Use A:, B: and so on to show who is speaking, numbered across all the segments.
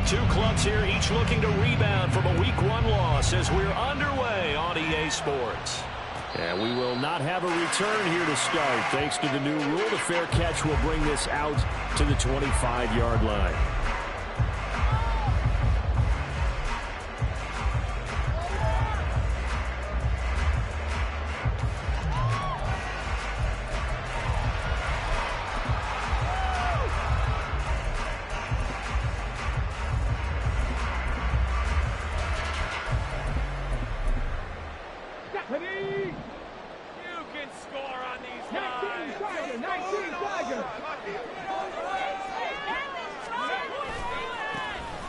A: two clubs here, each looking to rebound from a Week 1 loss as we're underway on EA Sports.
B: And we will not have a return here to start. Thanks to the new rule, the fair catch will bring this out to the 25-yard line.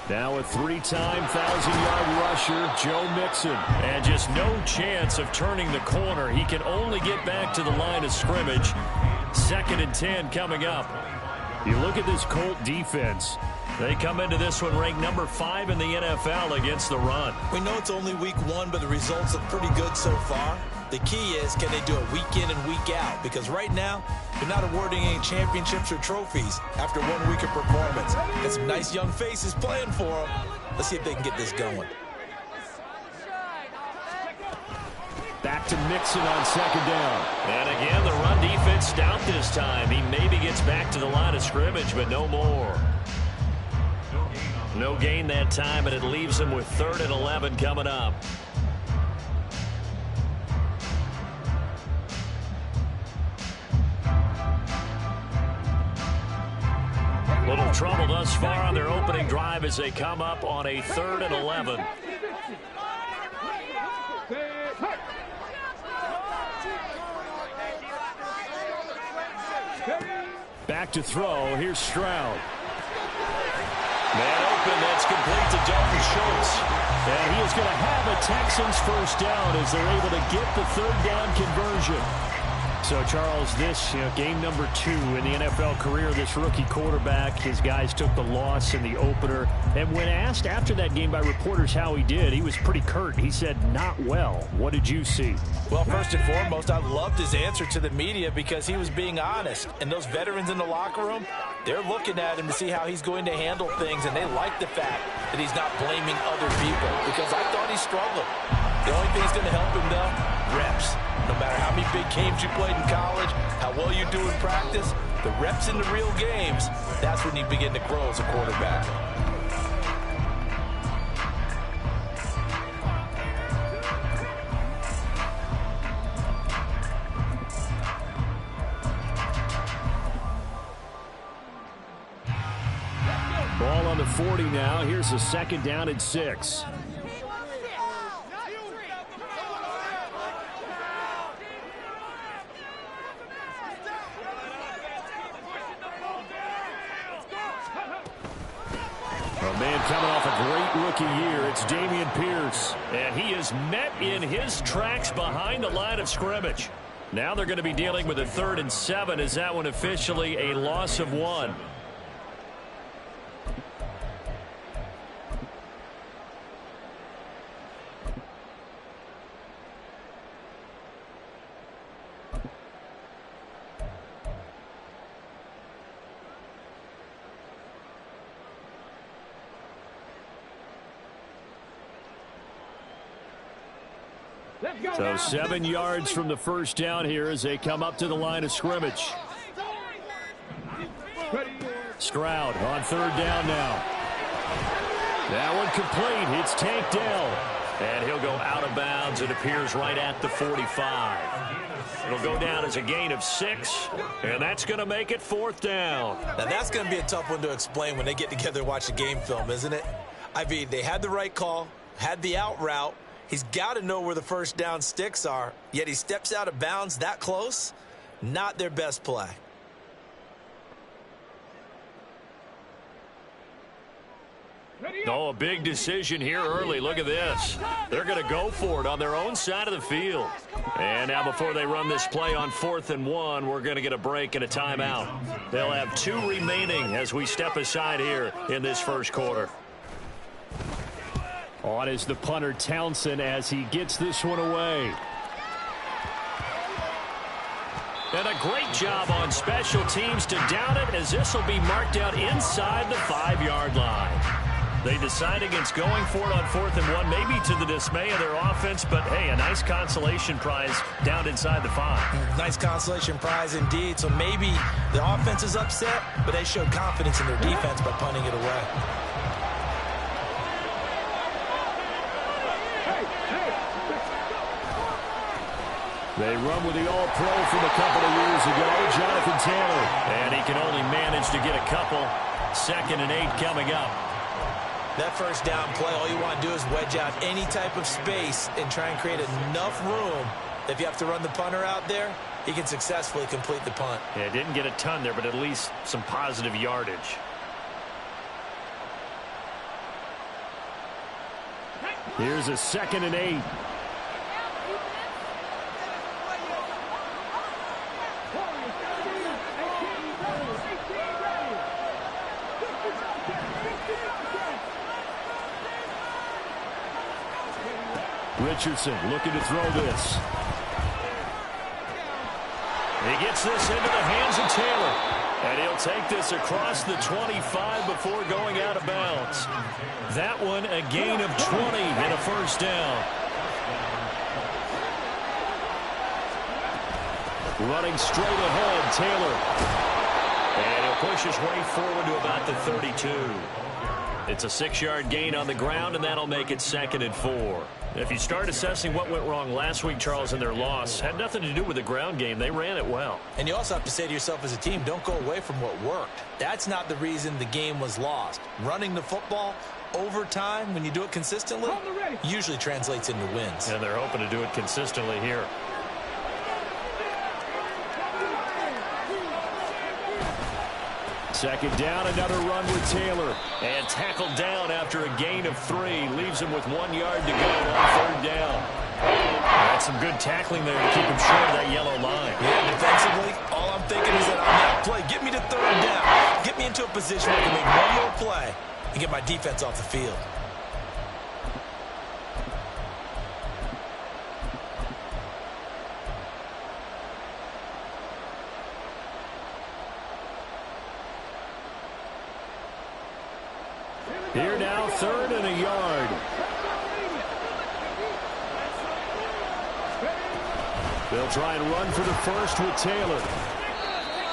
B: Now a three-time 1,000-yard rusher, Joe Mixon. And just no chance of turning the corner. He can only get back to the line of scrimmage. 2nd and 10 coming up. You look at this Colt defense. They come into this one ranked number 5 in the NFL against the run.
C: We know it's only Week 1, but the results look pretty good so far. The key is, can they do it week in and week out? Because right now, they're not awarding any championships or trophies after 1 week of performance. Got some nice young faces playing for them. Let's see if they can get this going.
B: Back to Mixon on 2nd down.
A: And again, the run defense stout this time. He maybe gets back to the line of scrimmage, but no more. No gain that time, and it leaves him with 3rd and 11 coming up. Little trouble thus far on their opening drive as they come up on a 3rd and 11.
B: Back to throw. Here's Stroud.
A: Man open, that's complete to Dalton Schultz.
B: And he is going to have a Texans first down as they're able to get the 3rd down conversion. So, Charles, this game number 2 in the NFL career, this rookie quarterback, his guys took the loss in the opener. And when asked after that game by reporters how he did, he was pretty curt. He said, not well. What did you see?
C: Well, first and foremost, I loved his answer to the media because he was being honest. And those veterans in the locker room, they're looking at him to see how he's going to handle things. And they like the fact that he's not blaming other people because I thought he struggled. The only thing that's going to help him, though, reps. No matter how many big games you played in college, how well you do in practice, the reps in the real games, that's when you begin to grow as a quarterback.
B: Ball on the 40 now. Here's a 2nd down and 6. Coming off a great rookie year, it's Dameon Pierce.
A: And he is met in his tracks behind the line of scrimmage. Now they're going to be dealing with a 3rd and 7 as that one officially a loss of 1.
B: So 7 yards from the first down here as they come up to the line of scrimmage. Stroud on 3rd down now. That one complete. It's Tank Dell.
A: And he'll go out of bounds. It appears right at the 45. It'll go down as a gain of 6, and that's going to make it 4th down.
C: Now, that's going to be a tough one to explain when they get together and watch the game film, isn't it? I mean, they had the right call, had the out route. He's got to know where the first down sticks are, yet he steps out of bounds that close. Not their best play.
A: Oh, a big decision here early. Look at this. They're going to go for it on their own side of the field. And now before they run this play on 4th and 1, we're going to get a break and a timeout. They'll have 2 remaining as we step aside here in this first quarter.
B: On is the punter Townsend as he gets this one away.
A: And a great job on special teams to down it as this will be marked out inside the 5-yard line.
B: They decide against going for it on 4th and 1, maybe to the dismay of their offense, but hey, a nice consolation prize down inside the 5.
C: Nice consolation prize indeed. So maybe the offense is upset, but they showed confidence in their defense by punting it away.
B: They run with the All-Pro from a couple of years ago, Jonathan Taylor. And he can only manage to get a couple. 2nd and 8 coming up.
C: That first down play, all you want to do is wedge out any type of space and try and create enough room. If you have to run the punter out there, he can successfully complete the punt.
B: Yeah, didn't get a ton there, but at least some positive yardage. Here's a 2nd and 8. Richardson looking to throw this. He gets this into the hands of Taylor. And he'll take this across the 25 before going out of bounds. That one a gain of 20 and a first down. Running straight ahead, Taylor. And he'll push his way forward to about the 32. It's a 6-yard gain on the ground, and that'll make it 2nd and 4. If you start assessing what went wrong last week, Charles, in their loss, had nothing to do with the ground game. They ran it well.
C: And you also have to say to yourself as a team, don't go away from what worked. That's not the reason the game was lost. Running the football over time, when you do it consistently, usually translates into wins.
B: And they're hoping to do it consistently here. Second down, another run with Taylor. And tackled down after a gain of 3. Leaves him with 1 yard to go on 3rd down. That's some good tackling there to keep him short of that yellow line.
C: Yeah, defensively, all I'm thinking is that on that play, get me to 3rd down. Get me into a position where I can make one more play and get my defense off the field.
B: Here now, 3rd and a yard. They'll try and run for the first with Taylor.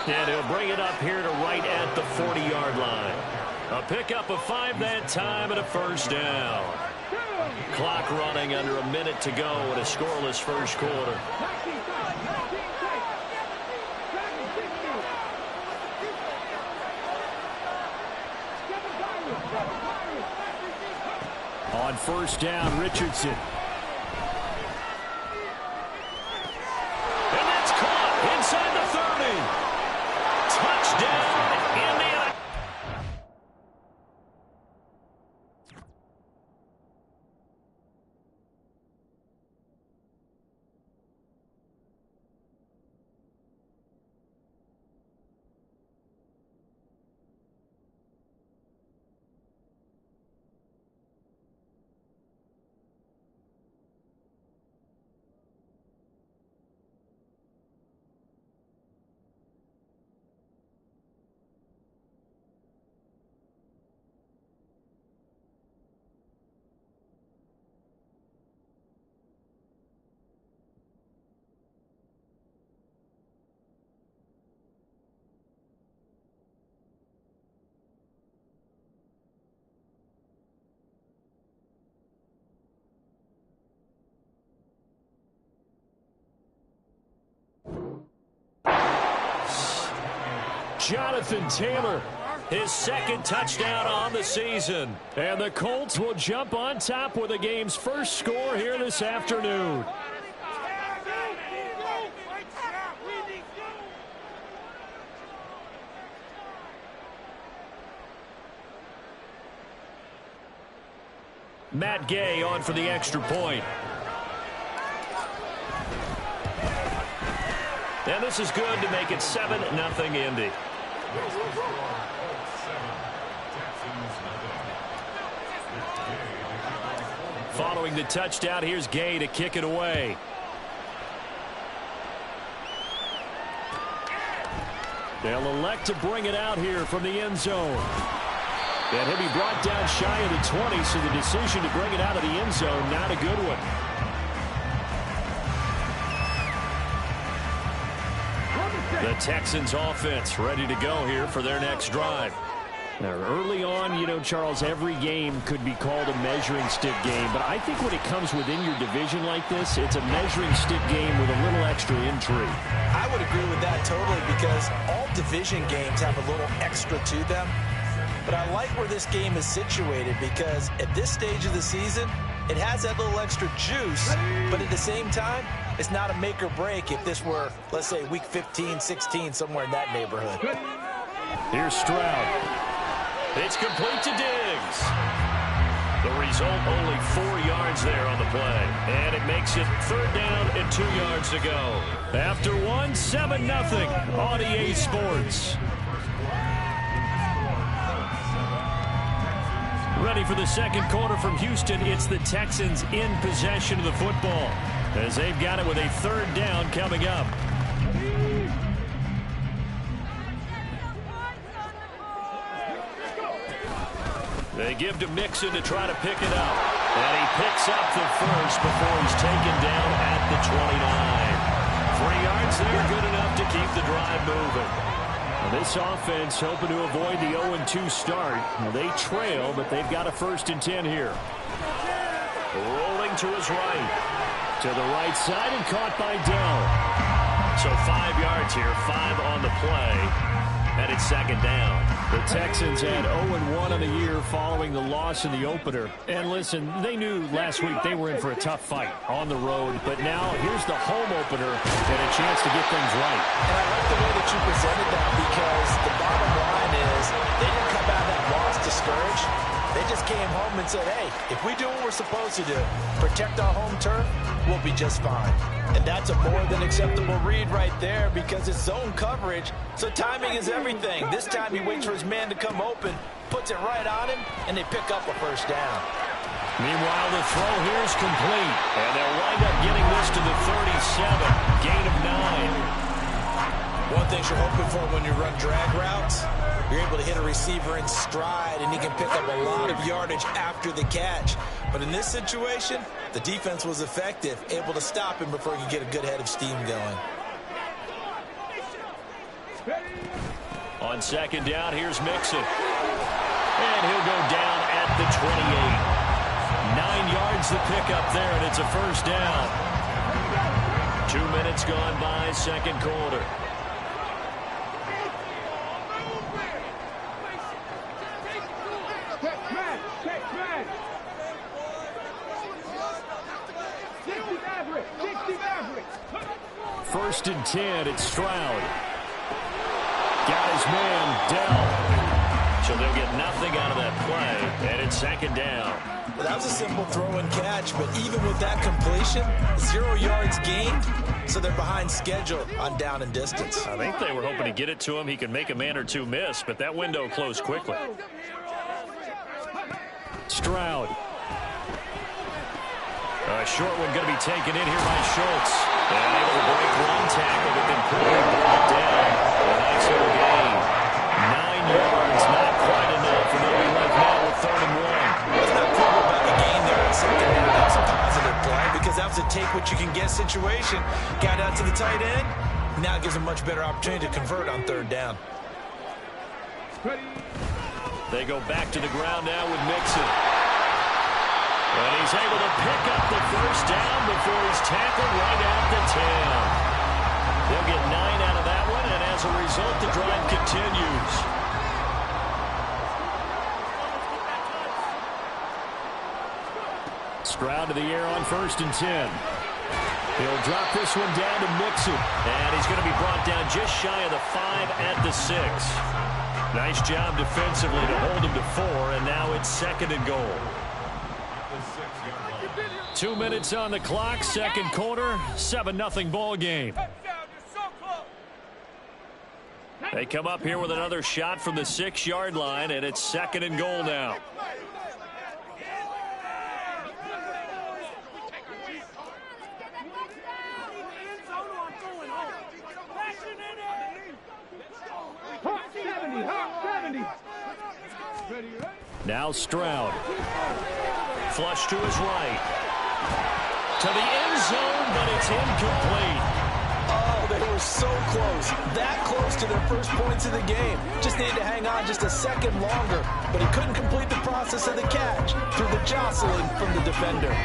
B: And he'll bring it up here to right at the 40-yard line. A pickup of 5 that time and a first down. Clock running under a minute to go in a scoreless first quarter. On first down, Richardson. And that's caught inside the 30. Touchdown, Indiana. Jonathan Taylor, his 2nd touchdown on the season. And the Colts will jump on top with the game's first score here this afternoon. Matt Gay on for the extra point. And this is good to make it 7-0 Indy. Following the touchdown, here's Gay to kick it away. They'll elect to bring it out here from the end zone. And he'll be brought down shy of the 20, so the decision to bring it out of the end zone, not a good one. The Texans offense ready to go here for their next drive. Now, early on, you know, Charles, every game could be called a measuring stick game. But I think when it comes within your division like this, it's a measuring stick game with a little extra intrigue.
C: I would agree with that totally, because all division games have a little extra to them. But I like where this game is situated, because at this stage of the season, it has that little extra juice. But at the same time, it's not a make or break if this were, let's say, week 15, 16, somewhere in that neighborhood.
B: Here's Stroud.
A: It's complete to Diggs. The result, only 4 yards there on the play. And it makes it 3rd down and 2 yards to go.
B: After one, 7-0 on EA Sports. Ready for the second quarter from Houston. It's the Texans in possession of the football, as they've got it with a 3rd down coming up. They give to Mixon to try to pick it up. And he picks up the first before he's taken down at the 29. 3 yards there, good enough to keep the drive moving. Now this offense hoping to avoid the 0-2 start. Now they trail, but they've got a 1st and 10 here.
A: Rolling to his right.
B: To the right side and caught by Dell.
A: So 5 yards here, 5 on the play. And it's 2nd down.
B: The Texans had 0-1 on the year following the loss in the opener. And listen, they knew last week they were in for a tough fight on the road. But now here's the home opener and a chance to get things right.
C: And I like the way that you presented that, because the bottom line is they didn't come out of that loss discouraged. They just came home and said, hey, if we do what we're supposed to do, protect our home turf, we'll be just fine. And that's a more than acceptable read right there, because it's zone coverage, so timing is everything. This time he waits for his man to come open, puts it right on him, and they pick up a 1st down.
B: Meanwhile, the throw here is complete.
A: And they'll wind up getting this to the 37, gain of 9.
C: One thing you're hoping for when you run drag routes, you're able to hit a receiver in stride, and he can pick up a lot of yardage after the catch. But in this situation, the defense was effective, able to stop him before he could get a good head of steam going.
A: On 2nd down, here's Mixon. And he'll go down at the 28. 9 yards the pickup there, and it's a 1st down. 2 minutes gone by, 2nd quarter.
B: First and 10, it's Stroud. Got his man, Dell.
A: So they'll get nothing out of that play, and it's 2nd down.
C: Well, that was a simple throw and catch, but even with that completion, 0 yards gained, so they're behind schedule on down and distance.
A: I think they were hoping to get it to him. He could make a man or two miss, but that window closed quickly.
B: Stroud.
A: A short one going to be taken in here by Schultz. And able to break one tackle, but then quickly brought down. A nice little gain. 9 yards, not quite enough, and they'll be left now with 3rd and 1.
C: Let's not quibble about the gain there in 2nd down. That was a positive play, because that was a take what you can get situation. Got out to the tight end. Now it gives him much better opportunity to convert on 3rd down.
A: They go back to the ground now with Mixon. And he's able to pick up the 1st down before he's tackled right at the 10. They'll get 9 out of that one, and as a result, the drive continues.
B: Stroud to the air on 1st and 10. He'll drop this one down to Mixon.
A: And he's going to be brought down just shy of the 5 at the 6. Nice job defensively to hold him to 4, and now it's 2nd and goal.
B: 2 minutes on the clock, 2nd quarter, 7-0 ball game.
A: They come up here with another shot from the 6-yard line, and it's 2nd and goal now.
D: Hot 70. Ready.
B: Now Stroud.
A: Flush to his right. To the end zone, but it's incomplete.
C: Oh, they were so close. That close to their first points of the game. Just needed to hang on just a second longer. But he couldn't complete the process of the catch through the jostling from the defender.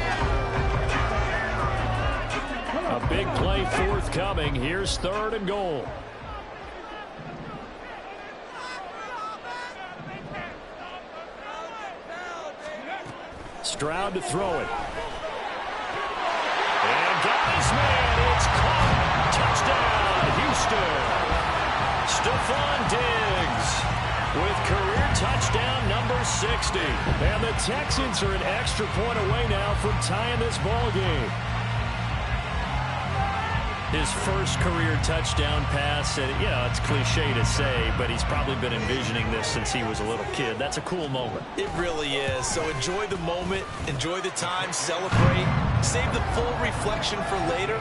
B: A big play forthcoming. Here's 3rd and goal. Stroud to throw it.
A: And got his man. It's caught. Touchdown, Houston. Stephon Diggs with career touchdown number 60.
B: And the Texans are an extra point away now from tying this ball game.
A: His first career touchdown pass, and it's cliche to say, but he's probably been envisioning this since he was a little kid. That's a cool moment.
C: It really is. So enjoy the moment, enjoy the time, celebrate, save the full reflection for later,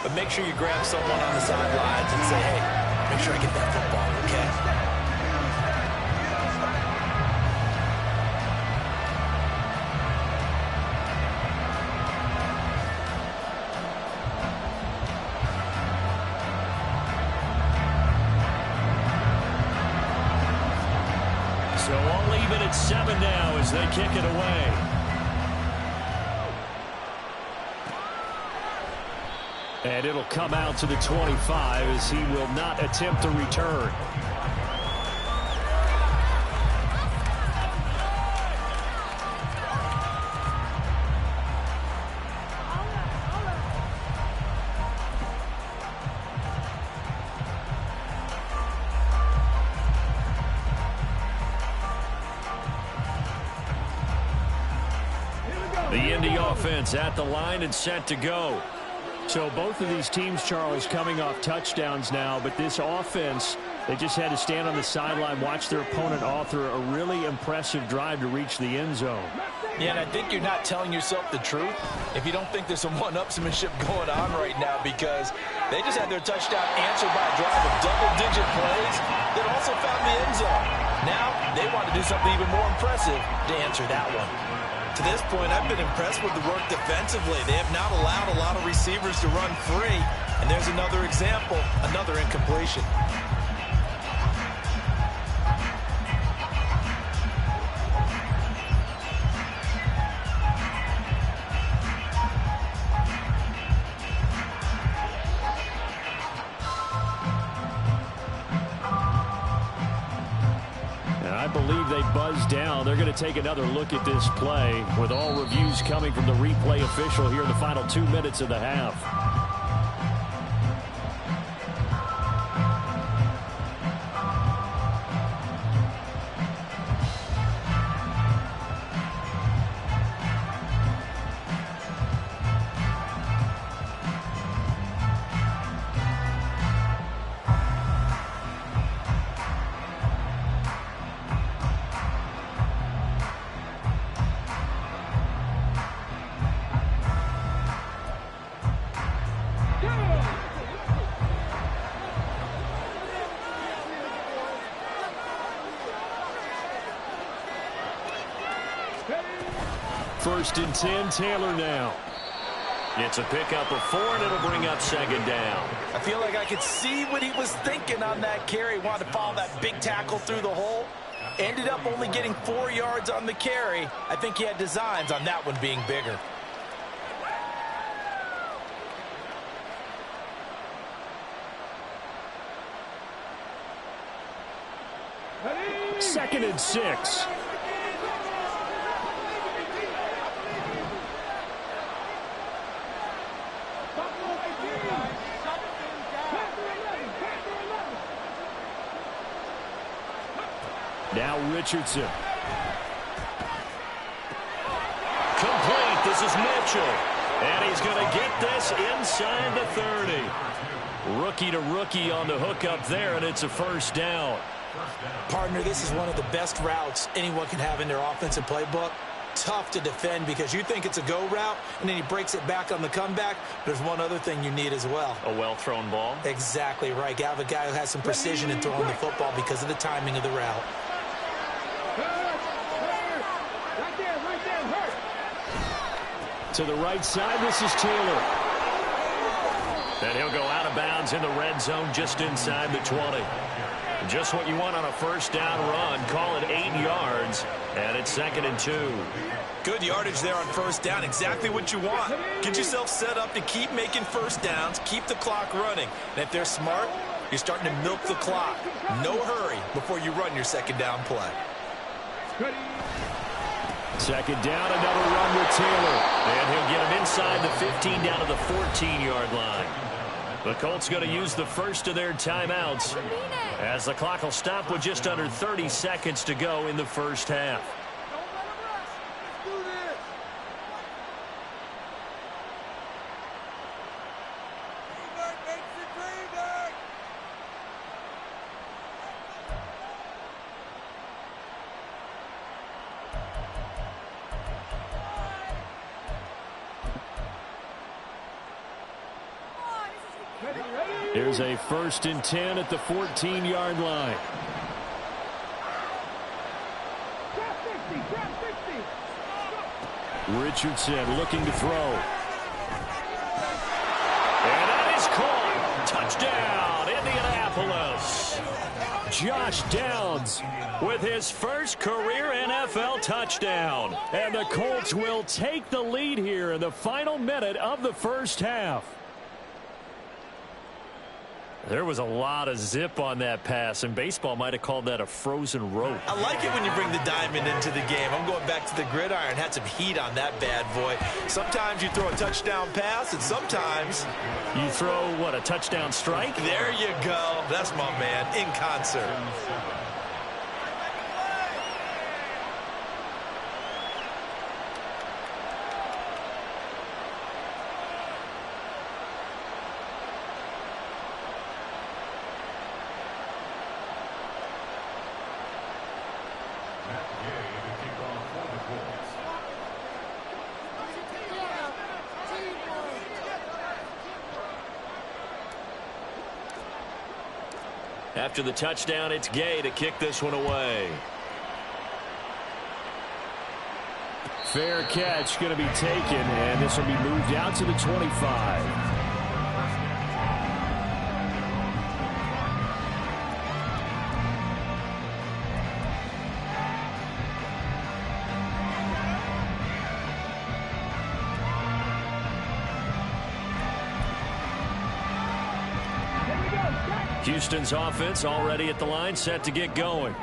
C: but make sure you grab someone on the sidelines and say, hey, make sure I get that football, okay?
A: So all even at 7 now as they kick it away.
B: And it'll come out to the 25 as he will not attempt a return.
A: The Indy offense at the line and set to go.
B: So both of these teams, Charles, coming off touchdowns now, but this offense, they just had to stand on the sideline, watch their opponent author a really impressive drive to reach the end zone.
C: Yeah, and I think you're not telling yourself the truth if you don't think there's some one-upsmanship going on right now, because they just had their touchdown answered by a drive of double-digit plays that also found the end zone. Now they want to do something even more impressive to answer that one. To this point, I've been impressed with the work defensively. They have not allowed a lot of receivers to run free. And there's another example, another incompletion.
B: I believe they buzzed down. They're going to take another look at this play with all reviews coming from the replay official here in the final 2 minutes of the half. First and 10, Taylor now.
A: It's a pickup of 4, and it'll bring up 2nd down.
C: I feel like I could see what he was thinking on that carry. Wanted to follow that big tackle through the hole. Ended up only getting 4 yards on the carry. I think he had designs on that one being bigger.
B: Second and 6. Now Richardson.
A: Complete. This is Mitchell. And he's going to get this inside the 30. Rookie to rookie on the hook up there, and it's a first down.
C: Partner, this is one of the best routes anyone can have in their offensive playbook. Tough to defend because you think it's a go route, and then he breaks it back on the comeback. There's one other thing you need as well.
A: A well-thrown ball?
C: Exactly right. You have a guy who has some precision in throwing the football because of the timing of the route.
B: To the right side, this is Taylor.
A: And he'll go out of bounds in the red zone just inside the 20. Just what you want on a first down run. Call it 8 yards, and it's 2nd and 2.
C: Good yardage there on first down. Exactly what you want. Get yourself set up to keep making first downs, keep the clock running. And if they're smart, you're starting to milk the clock. No hurry before you run your second down play.
B: Second down, another run with Taylor.
A: And he'll get him inside the 15 down to the 14-yard line. The Colts going to use the first of their timeouts as the clock will stop with just under 30 seconds to go in the first half.
B: Here's a 1st and 10 at the 14-yard line. Richardson looking to throw.
A: And that is caught. Touchdown, Indianapolis.
B: Josh Downs
A: With his first career NFL touchdown.
B: And the Colts will take the lead here in the final minute of the first half.
A: There was a lot of zip on that pass, and baseball might have called that a frozen rope.
C: I like it when you bring the diamond into the game. I'm going back to the gridiron. Had some heat on that bad boy. Sometimes you throw a touchdown pass, and sometimes
A: you throw, what, a touchdown strike?
C: There you go. That's my man, in concert.
A: After the touchdown, it's Gay to kick this one away.
B: Fair catch going to be taken, and this will be moved out to the 25.
A: Houston's offense already at the line, set to get going.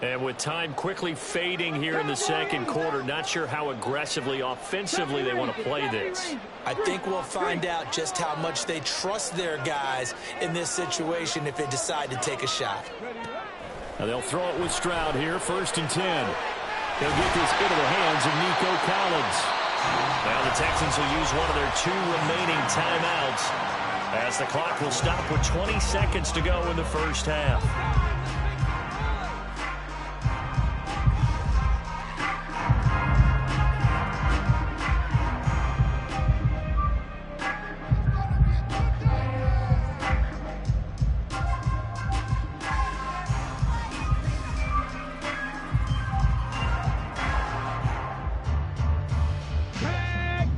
A: And with time quickly fading here in the second quarter, not sure how aggressively, offensively they want to play this.
C: I think we'll find out just how much they trust their guys in this situation if they decide to take a shot.
B: Now they'll throw it with Stroud here, 1st and 10. They'll get this into the hands of Nico Collins.
A: Now the Texans will use one of their 2 remaining timeouts, as the clock will stop with 20 seconds to go in the first half.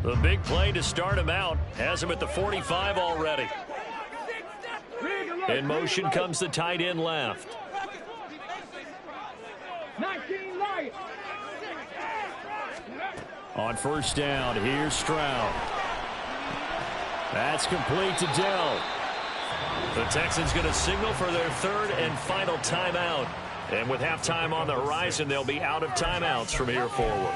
A: The big play to start him out has him at the 45 already. In motion comes the tight end left.
B: On first down, here's Stroud. That's complete to Dell.
A: The Texans going to signal for their 3rd and final timeout. And with halftime on the horizon, they'll be out of timeouts from here forward.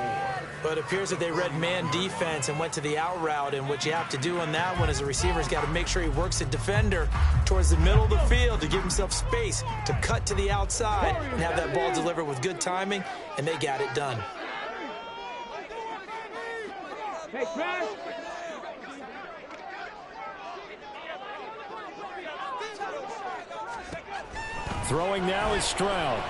C: But it appears that they read man defense and went to the out route. And what you have to do on that one is the receiver's got to make sure he works the defender towards the middle of the field to give himself space to cut to the outside and have that ball delivered with good timing, and they got it done.
B: Throwing now is Stroud.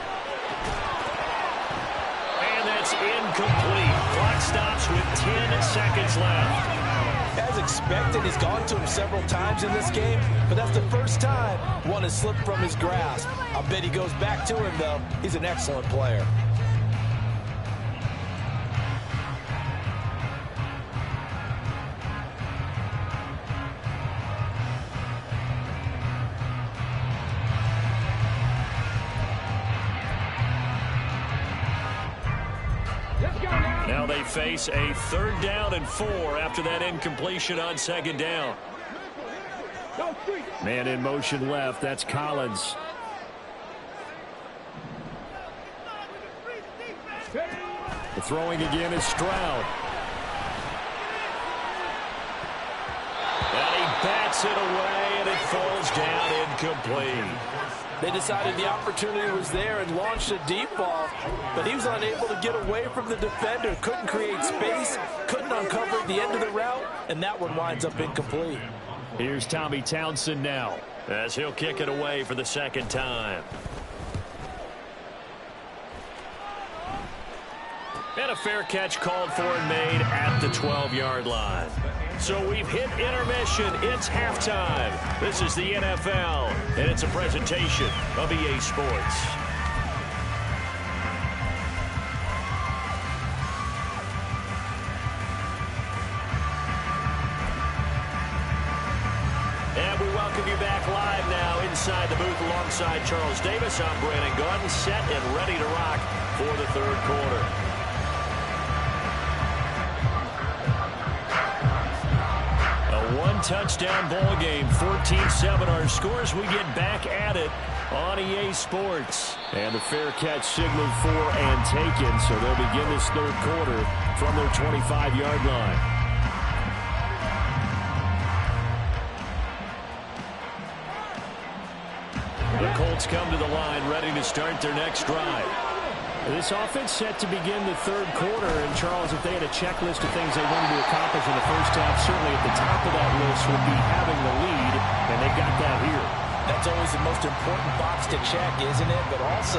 A: And that's incomplete. Clock stops with 10 seconds left.
C: As expected, he's gone to him several times in this game, but that's the first time one has slipped from his grasp. I'll bet he goes back to him, though. He's an excellent player.
B: Now they face a 3rd down and 4 after that incompletion on 2nd down. Man in motion left. That's Collins. The throwing again is Stroud. And he bats it away, and it falls down incomplete.
C: They decided the opportunity was there and launched a deep ball, but he was unable to get away from the defender, couldn't create space, couldn't uncover the end of the route, and that one winds up incomplete.
B: Here's Tommy Townsend now, as he'll kick it away for the 2nd time. And a fair catch called for and made at the 12-yard line. So we've hit intermission. It's halftime. This is the NFL, and it's a presentation of EA Sports. And we welcome you back live now inside the booth alongside Charles Davis. I'm Brandon Gaudin, set and ready to rock for the 3rd quarter. One-touchdown ball game, 14-7 our scores. We get back at it on EA Sports. And the fair catch signaled for and taken, so they'll begin this 3rd quarter from their 25-yard line. The Colts come to the line, ready to start their next drive. This offense set to begin the 3rd quarter. And, Charles, if they had a checklist of things they wanted to accomplish in the first half, certainly at the top of that list would be having the lead, and they've got that here.
C: That's always the most important box to check, isn't it? But also,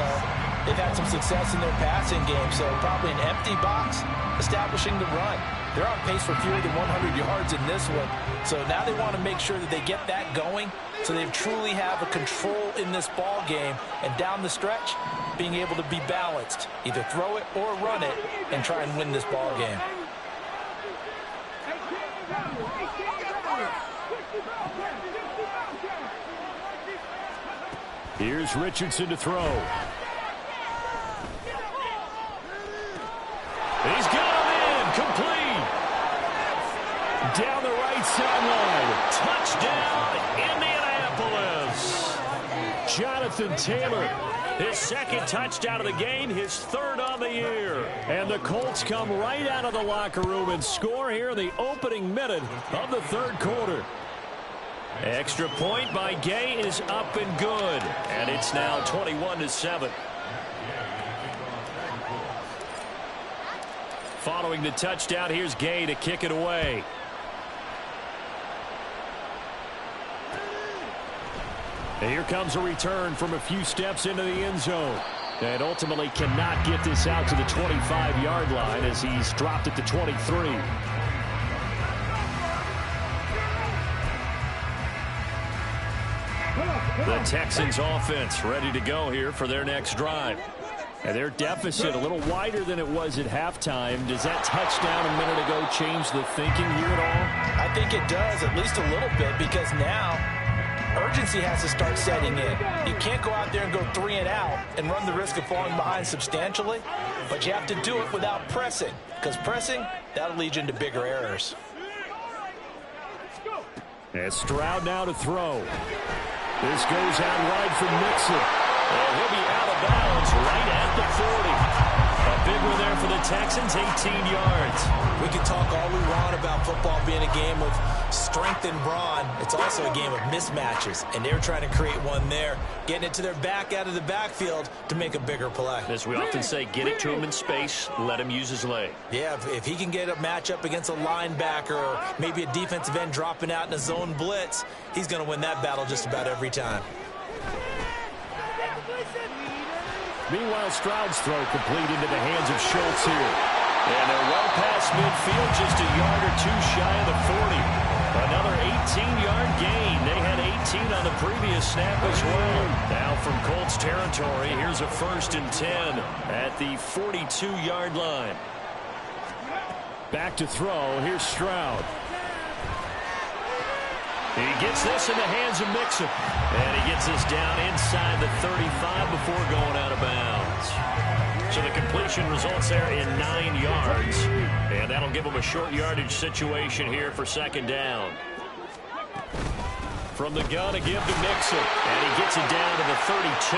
C: they've had some success in their passing game, so probably an empty box, establishing the run. They're on pace for fewer than 100 yards in this one, so now they want to make sure that they get that going so they truly have a control in this ball game, and down the stretch, being able to be balanced, either throw it or run it, and try and win this ball game.
B: Here's Richardson to throw. He's got him in, complete. Down the right sideline. Touchdown, Indianapolis. Jonathan Taylor, his 2nd touchdown of the game, his 3rd on the year. And the Colts come right out of the locker room and score here in the opening minute of the 3rd quarter. Extra point by Gay is up and good. And it's now 21-7. Following the touchdown, here's Gay to kick it away. And here comes a return from a few steps into the end zone. And ultimately cannot get this out to the 25-yard line as he's dropped at the 23. The Texans offense ready to go here for their next drive. And their deficit a little wider than it was at halftime. Does that touchdown a minute ago change the thinking here at all?
C: I think it does, at least a little bit, because now urgency has to start setting in. You can't go out there and go 3 and out and run the risk of falling behind substantially, but you have to do it without pressing, because pressing, that'll lead you into bigger errors.
B: And Stroud now to throw. This goes out wide for Mixon. And he'll be out of bounds right at the 40. A big one there for the Texans, 18 yards.
C: We can talk all we want about football being a game of strength and brawn. It's also a game of mismatches, and they're trying to create one there, getting it to their back out of the backfield to make a bigger play.
B: As we often say, get it to him in space, let him use his leg.
C: Yeah, if he can get a matchup against a linebacker or maybe a defensive end dropping out in a zone blitz, he's going to win that battle just about every time.
B: Meanwhile, Stroud's throw complete into the hands of Schultz here. And they're well past midfield, just a yard or two shy of the 40. Another 18-yard gain. They had 18 on the previous snap as well. Now from Colts territory, here's a 1st and 10 at the 42-yard line. Back to throw. Here's Stroud. He gets this in the hands of Mixon. And he gets this down inside the 35 before going out of bounds.
A: So the completion results there in 9 yards. And that'll give them a short yardage situation here for second down. From the gun, a give to Mixon. And he gets it down to the 32.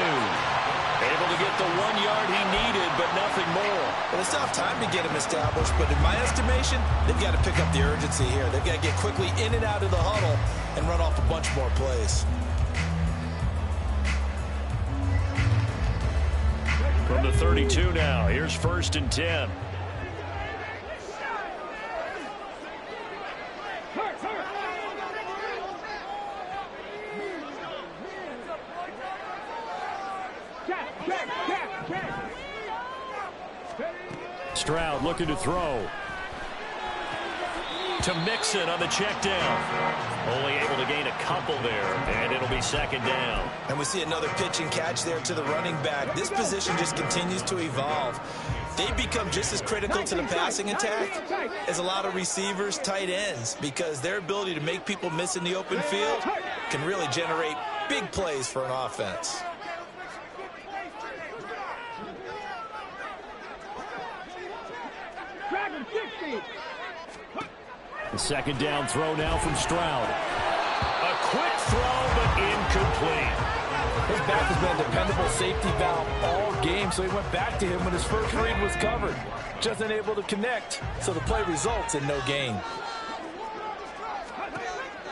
A: Able to get the 1 yard he needed, but nothing more.
C: Well, it's not time to get him established, but in my estimation, they've got to pick up the urgency here. They've got to get quickly in and out of the huddle and run off a bunch more plays.
A: From the 32 now, here's 1st and 10.
B: Stroud looking to throw.
A: To Mixon on the check down. Only able to gain a couple there, and it'll be second down.
C: And we see another pitch and catch there to the running back. This position just continues to evolve. They become just as critical to the passing attack as a lot of receivers, tight ends, because their ability to make people miss in the open field can really generate big plays for an offense.
B: The second down throw now from Stroud.
A: A quick throw, but incomplete.
C: His back has been a dependable safety valve all game, so he went back to him when his first read was covered. Just unable to connect, so the play results in no gain.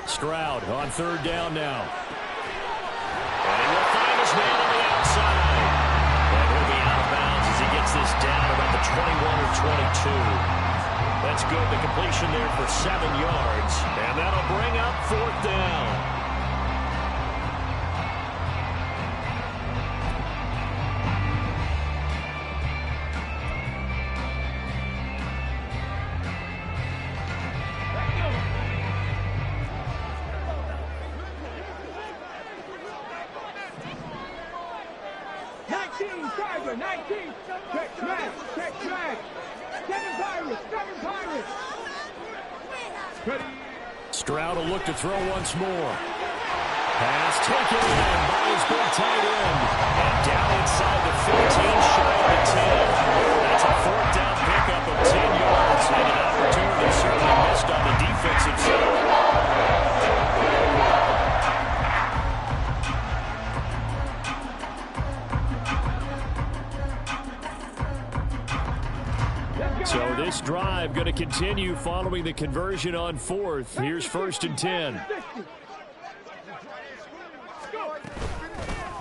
B: Stroud on 3rd down now.
A: And he will find his man on the outside. And he'll be out of bounds as he gets this down about the 21 or 22. That's good. The completion there for 7 yards. And that'll bring up 4th down.
B: Stroud will look to throw once more. Pass taken in by his big tight end.
A: And down inside the 15, shy of the 10. That's a 4th down pickup of 10 yards. And an opportunity certainly missed on the defensive side.
B: So this drive going to continue following the conversion on 4th. Here's 1st and 10.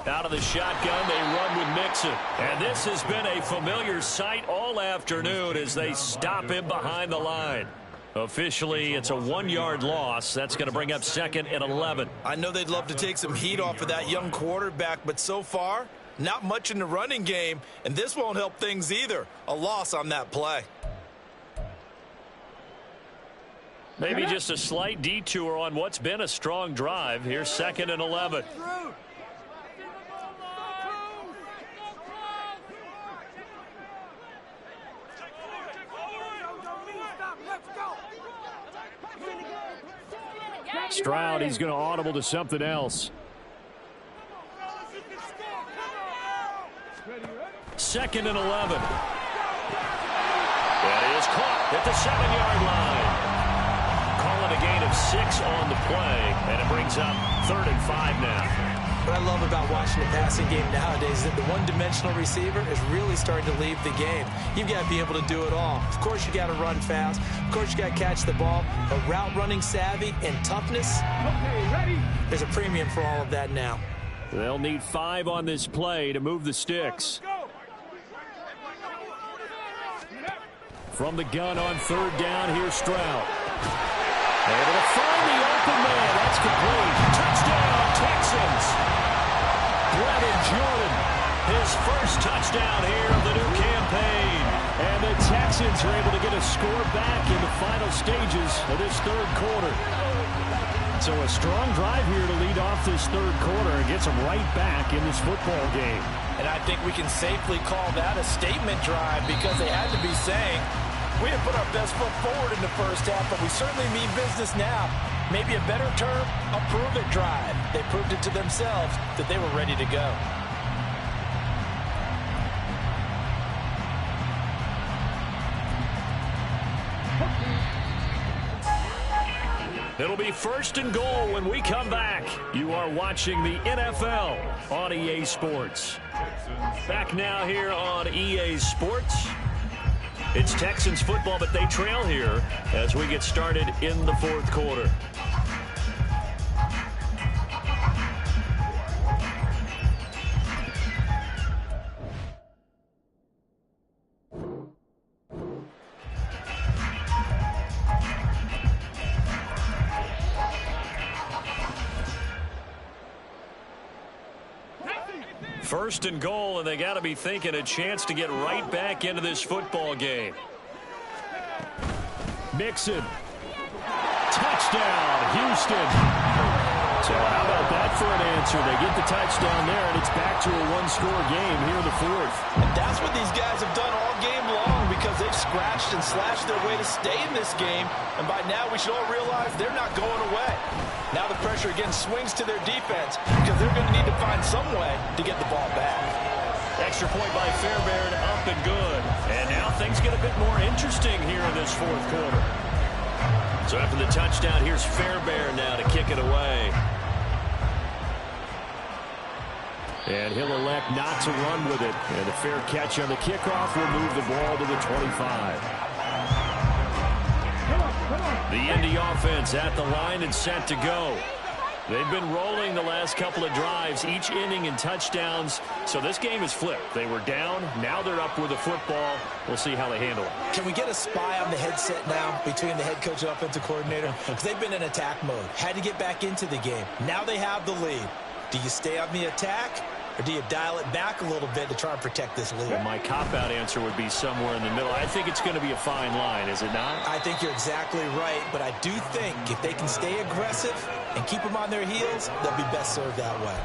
A: Out of the shotgun, they run with Mixon. And this has been a familiar sight all afternoon as they stop him behind the line. Officially, it's a 1-yard loss. That's going to bring up 2nd and 11.
C: I know they'd love to take some heat off of that young quarterback, but so far, not much in the running game, and this won't help things either. A loss on that play.
A: Maybe just a slight detour on what's been a strong drive. Here's 2nd and 11.
B: Stroud, he's going to audible to something else.
A: 2nd and 11. That is caught at the 7-yard line. Calling a gain of 6 on the play, and it brings up 3rd and 5 now.
C: What I love about watching the passing game nowadays is that the one-dimensional receiver is really starting to leave the game. You've got to be able to do it all. Of course, you got to run fast. Of course, you got to catch the ball. But route running savvy and toughness, there's a premium for all of that now.
B: They'll need 5 on this play to move the sticks. From the gun on 3rd down, here's Stroud. Able to find the open man. That's complete. Touchdown, Texans. Brevin Jordan, his first touchdown here of the new campaign. And the Texans are able to get a score back in the final stages of this 3rd quarter. So a strong drive here to lead off this 3rd quarter and gets them right back in this football game.
C: And I think we can safely call that a statement drive because they had to be saying, we have put our best foot forward in the first half, but we certainly mean business now. Maybe a better term, a prove-it drive. They proved it to themselves that they were ready to go.
B: It'll be 1st and goal when we come back. You are watching the NFL on EA Sports. Back now here on EA Sports. It's Texans football, but they trail here as we get started in the 4th quarter. First and goal, and they got to be thinking a chance to get right back into this football game. Mixon. Touchdown, Houston. So how about that for an answer? They get the touchdown there, and it's back to a one-score game here in the 4th.
C: And that's what these guys have done all game long because they've scratched and slashed their way to stay in this game. And by now, we should all realize they're not going away. Now the pressure again swings to their defense because they're going to need to find some way to get the ball back.
B: Extra point by Fairbairn, up and good. And now things get a bit more interesting here in this 4th quarter. So after the touchdown, here's Fairbairn now to kick it away. And he'll elect not to run with it. And a fair catch on the kickoff will move the ball to the 25. The Indy offense at the line and set to go. They've been rolling the last couple of drives, each inning in touchdowns. So this game is flipped. They were down. Now they're up with the football. We'll see how they handle it.
C: Can we get a spy on the headset now between the head coach and offensive coordinator? Because they've been in attack mode. Had to get back into the game. Now they have the lead. Do you stay on the attack? Or do you dial it back a little bit to try and protect this lead?
B: Well, my cop-out answer would be somewhere in the middle. I think it's going to be a fine line, is it not?
C: I think you're exactly right, but I do think if they can stay aggressive and keep them on their heels, they'll be best served that way.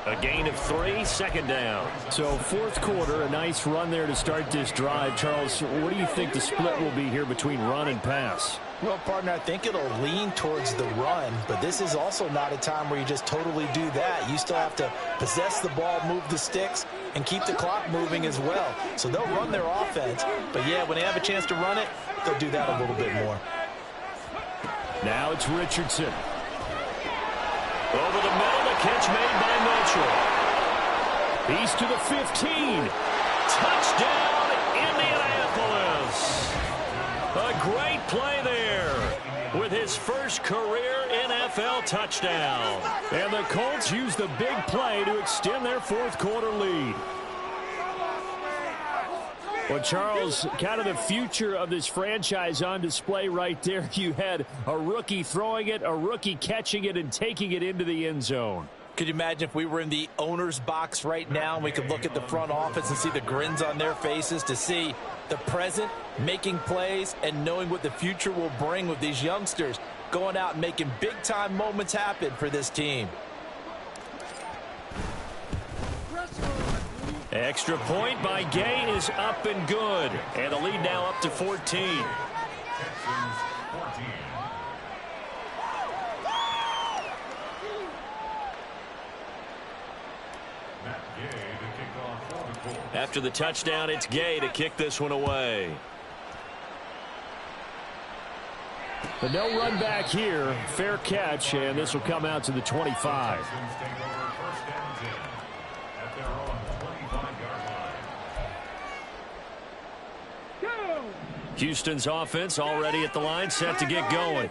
B: A gain of 3, 2nd down. So 4th quarter, a nice run there to start this drive. Charles, what do you think the split will be here between run and pass?
C: Well, partner, I think it'll lean towards the run, but this is also not a time where you just totally do that. You still have to possess the ball, move the sticks, and keep the clock moving as well. So they'll run their offense, but yeah, when they have a chance to run it, they'll do that a little bit more.
B: Now it's Richardson. Over the middle, the catch made by Mitchell. He's to the 15. Touchdown, Indianapolis. A great play there with his first career NFL touchdown. And the Colts use the big play to extend their 4th quarter lead. Well, Charles, kind of the future of this franchise on display right there. You had a rookie throwing it, a rookie catching it, and taking it into the end zone.
C: Could you imagine if we were in the owner's box right now and we could look at the front office and see the grins on their faces to see the present making plays and knowing what the future will bring with these youngsters going out and making big-time moments happen for this team.
B: Extra point by Gay is up and good. And the lead now up to 14. After the touchdown, it's Gay to kick this one away. But no run back here. Fair catch, and this will come out to the 25. Houston's offense already at the line, set to get going.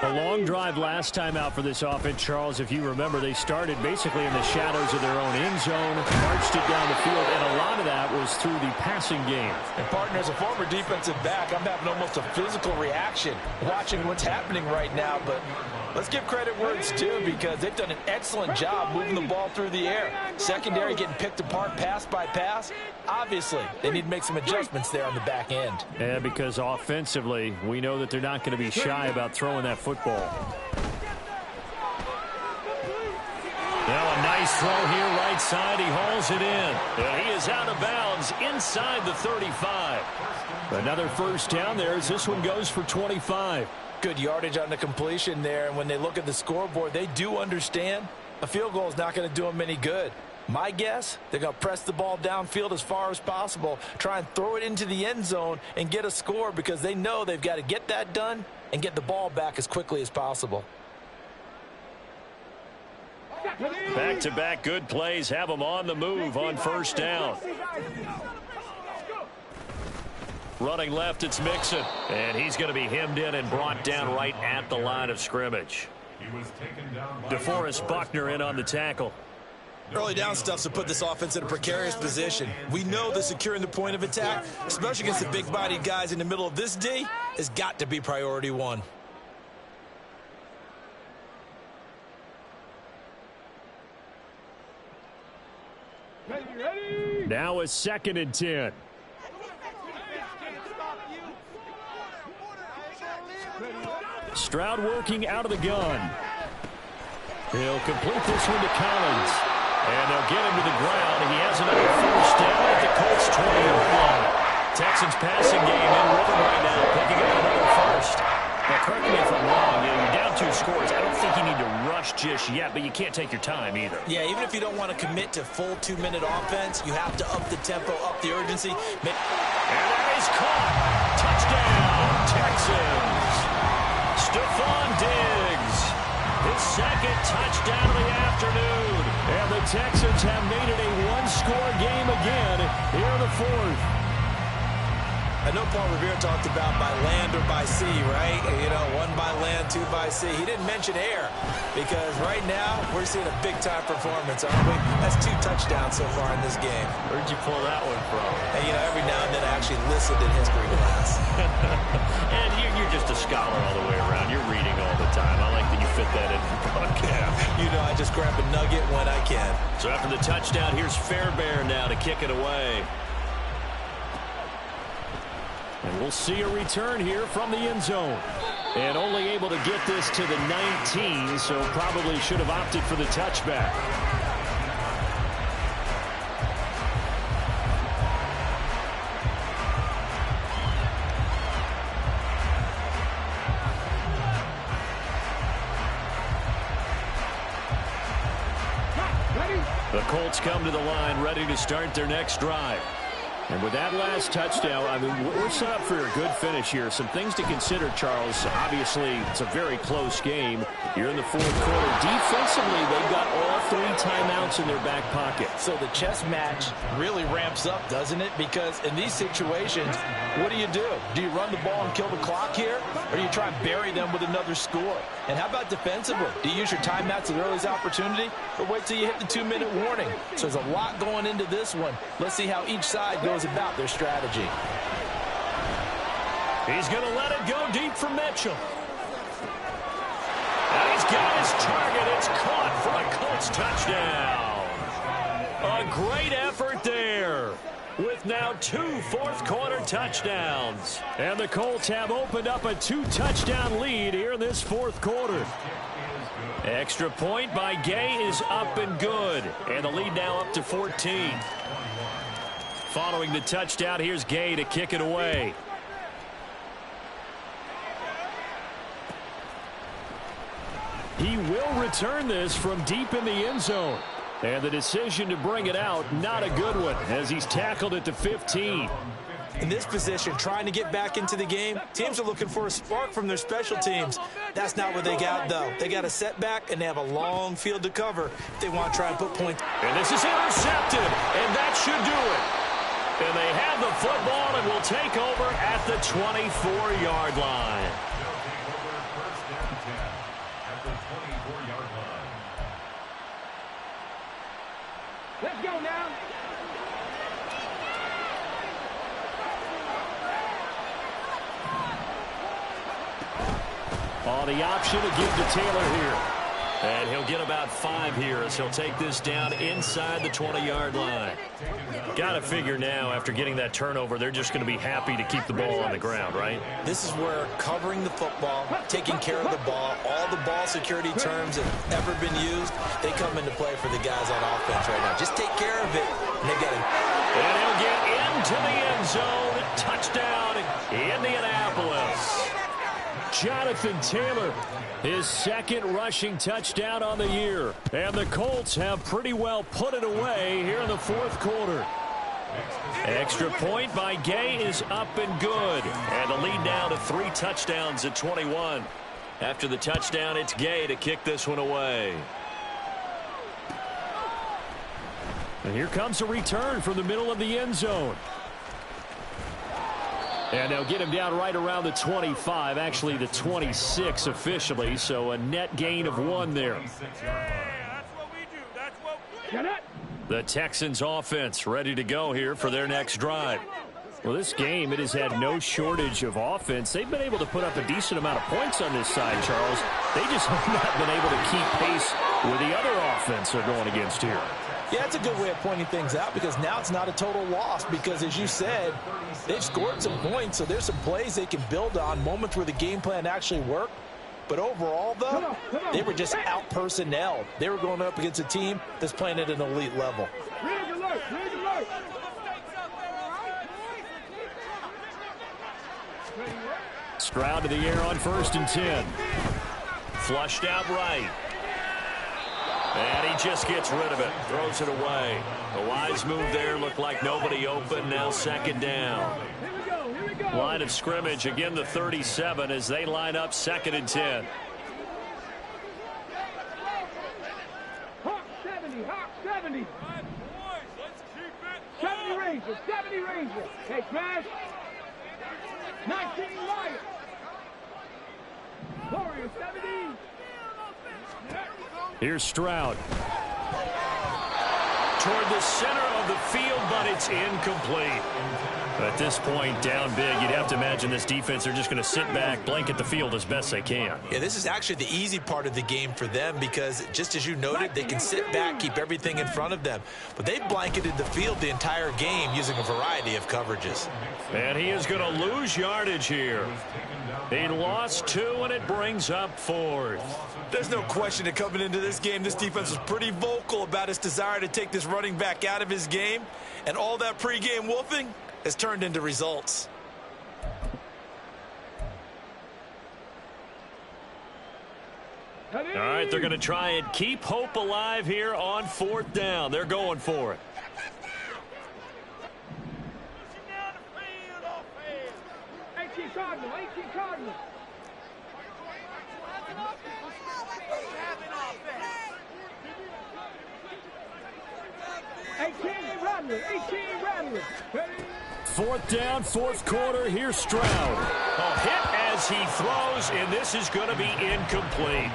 B: A long drive last time out for this offense, Charles. If you remember, they started basically in the shadows of their own end zone, marched it down the field, and a lot of that was through the passing game.
C: And, partner, as a former defensive back, I'm having almost a physical reaction watching what's happening right now. But let's give credit where it's due because they've done an excellent job moving the ball through the air. Secondary getting picked apart pass by pass. Obviously, they need to make some adjustments there on the back end.
B: Yeah, because offensively, we know that they're not going to be shy about throwing that football. Now a nice throw here right side. He hauls it in. And he is out of bounds inside the 35. Another first down there as this one goes for 25.
C: Good yardage on the completion there. And when they look at the scoreboard, they do understand a field goal is not going to do them any good. My guess, they're going to press the ball downfield as far as possible, try and throw it into the end zone and get a score because they know they've got to get that done and get the ball back as quickly as possible.
B: Back-to-back good plays have them on the move on first down. Running left, it's Mixon. And he's going to be hemmed in and brought down right at the line of scrimmage. DeForest Buckner in on the tackle.
C: Early down stuff's to put this offense in a precarious position. We know that securing the point of attack, especially against the big-bodied guys in the middle of this D, has got to be priority one.
B: Now a 2nd and 10. Stroud working out of the gun. He'll complete this one to Collins. And they'll get him to the ground. He has another first down at the Colts 20-yard line. Texans passing game in rhythm right now, picking up another first. Now, correct me if I'm wrong, you're down 2 scores. I don't think you need to rush just yet, but you can't take your time either.
C: Yeah, even if you don't want to commit to full 2-minute offense, you have to up the tempo, up the urgency.
B: And that is caught. Touchdown, Texans. Stephon Diggs, his 2nd touchdown of the afternoon. And the Texans have made it a 1-score game again here in the 4th.
C: I know Paul Revere talked about by land or by sea, right? You know, 1 by land, 2 by sea. He didn't mention air because right now we're seeing a big-time performance, aren't we? That's 2 touchdowns so far in this game.
A: Where'd you pull that one from?
C: And, you know, every now and then I actually listened in history class.
A: And you're just a scholar all the way around. You're reading all the time. I like that you fit that in the broadcast.
C: You know, I just grab a nugget when I can.
A: So after the touchdown, here's Fairbairn now to kick it away.
B: And we'll see a return here from the end zone. And only able to get this to the 19, so probably should have opted for the touchback. The Colts come to the line ready to start their next drive. And with that last touchdown, I mean, we're set up for a good finish here. Some things to consider, Charles. Obviously, it's a very close game. You're in the 4th quarter. Defensively, they've got all 3 timeouts in their back pocket.
C: So the chess match really ramps up, doesn't it? Because in these situations, what do? Do you run the ball and kill the clock here? Or do you try and bury them with another score? And how about defensively? Do you use your timeouts at the earliest opportunity? Or wait till you hit the 2-minute warning? So there's a lot going into this one. Let's see how each side goes about their strategy.
B: He's going to let it go deep for Mitchell. And he's got his target. It's caught for a Colts touchdown. A great effort there with now 2 fourth-quarter touchdowns. And the Colts have opened up a 2-touchdown lead here in this 4th quarter. Extra point by Gay is up and good. And the lead now up to 14. Following the touchdown, here's Gay to kick it away. He will return this from deep in the end zone. And the decision to bring it out, not a good one, as he's tackled at the 15.
C: In this position, trying to get back into the game, teams are looking for a spark from their special teams. That's not what they got, though. They got a setback, and they have a long field to cover if they want to try and put points.
B: And this is intercepted, and that should do it. And they have the football and will take over at the 24-yard line.
D: Let's go now.
B: On the option to give to Taylor here. And he'll get about 5 here as he'll take this down inside the 20-yard line. Got to figure now, after getting that turnover, they're just going to be happy to keep the ball on the ground, right?
C: This is where covering the football, taking care of the ball, all the ball security terms that have ever been used, they come into play for the guys on offense right now. Just take care of it, and they get it.
B: And he'll get into the end zone. Touchdown, Indianapolis. Jonathan Taylor, his second rushing touchdown on the year. And the Colts have pretty well put it away here in the fourth quarter. Extra point by Gay is up and good. And the lead now to 3 touchdowns at 21. After the touchdown, it's Gay to kick this one away. And here comes a return from the middle of the end zone. And they'll get him down right around the 25, actually the 26 officially, so a net gain of 1 there. The Texans offense ready to go here for their next drive. Well, this game, it has had no shortage of offense. They've been able to put up a decent amount of points on this side, Charles. They just have not been able to keep pace with the other offense they're going against here.
C: Yeah, it's a good way of pointing things out because now it's not a total loss because, as you said, they've scored some points, so there's some plays they can build on, moments where the game plan actually worked. But overall, though, they were just out-personnelled. They were going up against a team that's playing at an elite level.
B: Stroud to the air on 1st and 10.
A: Flushed out right. And he just gets rid of it. Throws it away. A wise move there. Looked like nobody open. Now 2nd down.
B: Line of scrimmage, again the 37 as they line up 2nd and 10.
D: Hawk 70, Hawk 70. 70 Ranger, 70 Ranger. Hey, Crash. 19 Lion. Warrior 70.
B: Here's Stroud.
A: Toward the center of the field, but it's incomplete.
B: At this point, down big, you'd have to imagine this defense, they're just going to sit back, blanket the field as best they can.
C: Yeah, this is actually the easy part of the game for them because, just as you noted, they can sit back, keep everything in front of them. But they've blanketed the field the entire game using a variety of coverages.
A: And he is going to lose yardage here. He lost 2, and it brings up 4th.
C: There's no question that coming into this game, this defense was pretty vocal about its desire to take this running back out of his game. And all that pregame wolfing has turned into results.
A: All right, they're going to try and keep hope alive here on 4th down. They're going for it.
D: Cardinal, 18 Cardinal. Rattler, 18 Rattler.
B: 4th down, 4th quarter. Here's Stroud.
A: A hit as he throws, and this is going to be incomplete.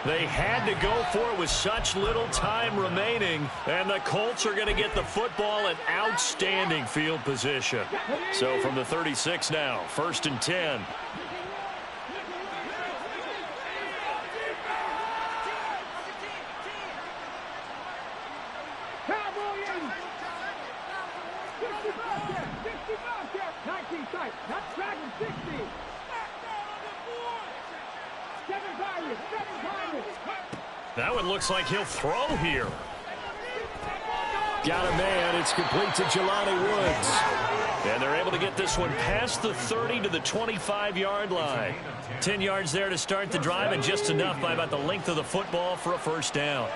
A: They had to go for it with such little time remaining, and the Colts are going to get the football in outstanding field position. So from the 36 now, 1st and 10. That one looks like he'll throw here.
B: Got a man. It's complete to Jelani Woods.
A: And they're able to get this one past the 30 to the 25-yard line.
B: 10 yards there to start the drive, and just enough by about the length of the football for a 1st down.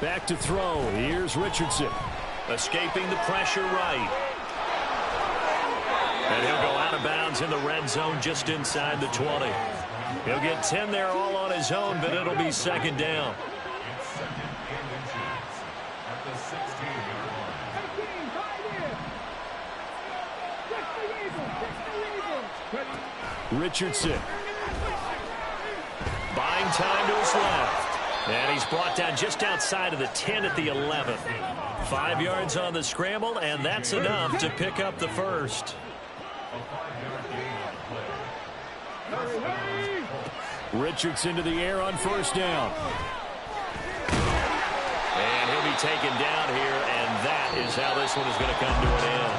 B: Back to throw. Here's Richardson.
A: Escaping the pressure right. And he'll go out of bounds in the red zone just inside the 20. He'll get 10 there all on his own, but it'll be 2nd down.
B: Richardson.
A: Buying time to his left. And he's brought down just outside of the 10 at the 11. 5 yards on the scramble, and that's enough to pick up the 1st.
B: Richardson to the air on 1st down.
A: And he'll be taken down here, and that is how this one is going to come to an end.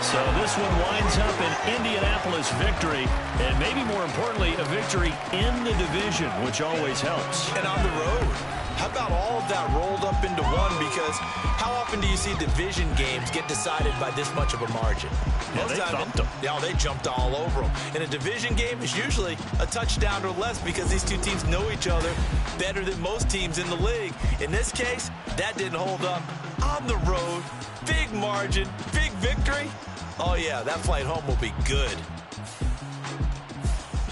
A: So this one winds up an Indianapolis victory, and maybe more importantly, a victory in the division, which always helps.
C: And on the road. How about all of that rolled up into one? Because how often do you see division games get decided by this much of a margin?
A: Yeah, they thumped them.
C: Yeah, they jumped all over them. In a division game, it's usually a touchdown or less because these two teams know each other better than most teams in the league. In this case, that didn't hold up. On the road, big margin, big victory. Oh, yeah, that flight home will be good.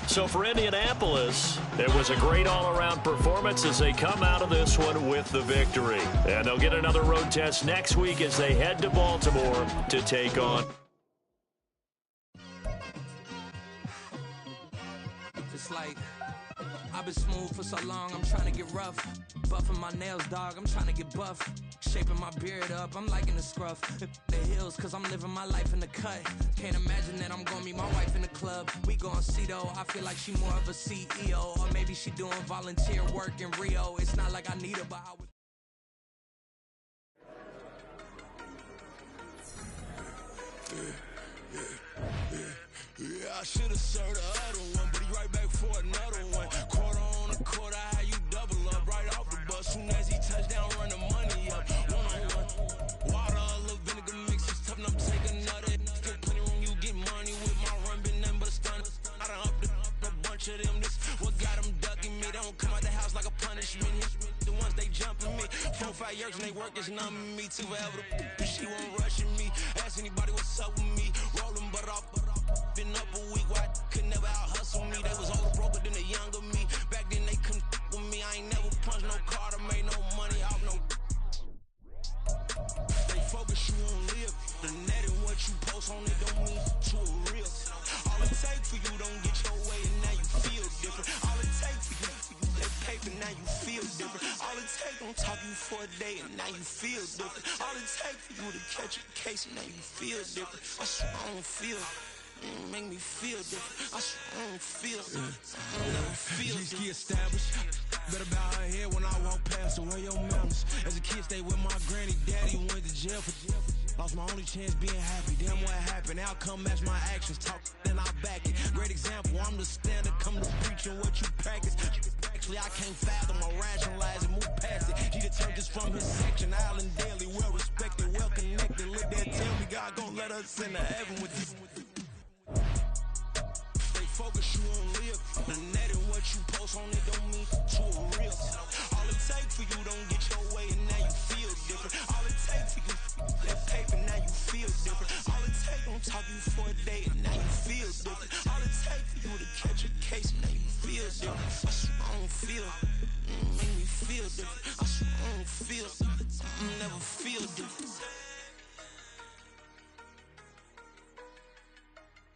A: So for Indianapolis, it was a great all-around performance as they come out of this one with the victory. And they'll get another road test next week as they head to Baltimore to take on.
E: Just like I've been smooth for so long, I'm trying to get rough. Buffing my nails, dog, I'm trying to get buff. Shaping my beard up, I'm liking the scruff. The hills, cause I'm living my life in the cut. Can't imagine that I'm gonna meet my wife in the club. We gon' see though, I feel like she more of a CEO. Or maybe she doing volunteer work in Rio. It's not like I need her, but I would.
F: Yeah, I should've served the other one, but he right back for another one. Quarter on a quarter, how you double up right off the bus. Soon as he touch down, run the money up. One-on-one. Water, a little vinegar mix, it's tough enough to take another. Still plenty room, you get money with my run, been nothing but a stun. I done up a bunch of them, this what got them ducking me. They don't come out the house like a punishment. The ones they jumping me. 4 or 5 years and they work is numbing me. Too forever, she won't rushing me. Ask anybody what's up with me. Rolling but off. Been up a week, why could never out hustle me? They was older, broker than the younger me. Back then they couldn't with me. I ain't never punched no card or made no money off no. They focus you on live. The net and what you post on it don't mean to a real. All it take for you don't get your way and now you feel different. All it take for you that paper, now you feel different. All it take don't talk you for a day and now you feel different. All it take for you to catch a case and now you feel different. I swear I don't feel. Make me feel different. I swear I don't feel. I don't never feel different. Established. Better bow her head when I walk past her. Where your manners? As a kid, stayed with my granny. Daddy went to jail for. Lost my only chance being happy. Damn what happened. Outcome match my actions. Talk then I back it. Great example. I'm the standard. Come to preaching what you practice. Actually, I can't fathom or rationalize and move past it. He determined just from his section. Island daily, well respected, well connected. Look there, tell me God gon' let us into heaven with you. They focus you on live. The net and what you post on it don't mean to a real. All it take for you don't get your way and now you